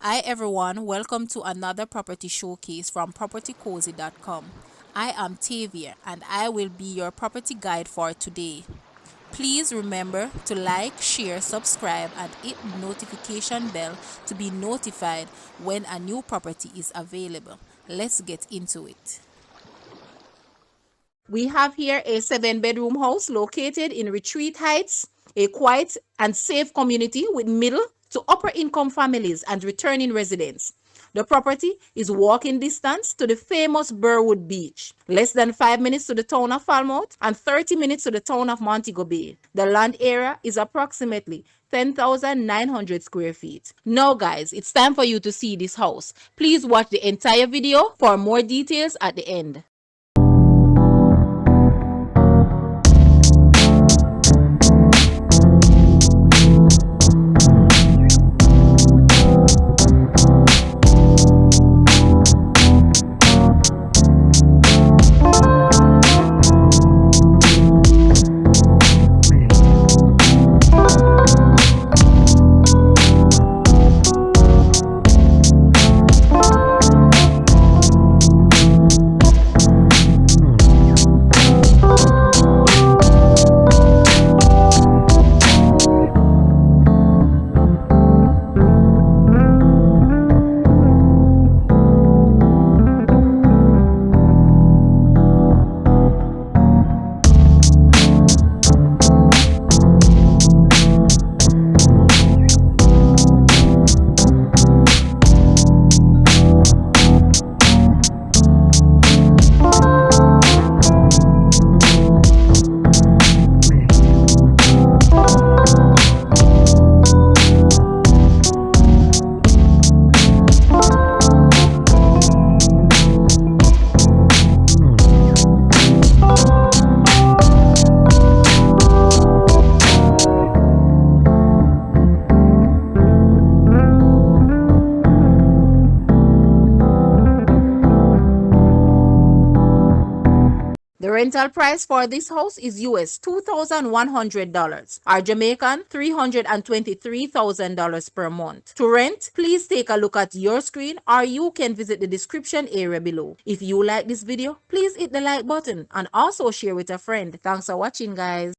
Hi everyone, welcome to another property showcase from propertycozy.com. I am Tavia and I will be your property guide for today. Please remember to like, share, subscribe and hit the notification bell to be notified when a new property is available. Let's get into it. We have here a 7-bedroom house located in Retreat Heights, a quiet and safe community with middle to upper income families and returning residents. The property is walking distance to the famous Burwood Beach, less than 5 minutes to the town of Falmouth and 30 minutes to the town of Montego Bay. The land area is approximately 10,900 square feet. Now guys, it's time for you to see this house. Please watch the entire video for more details at the end. The rental price for this house is US $2,100 or Jamaican $323,000 per month. To rent, please take a look at your screen or you can visit the description area below. If you like this video, please hit the like button and also share with a friend. Thanks for watching guys.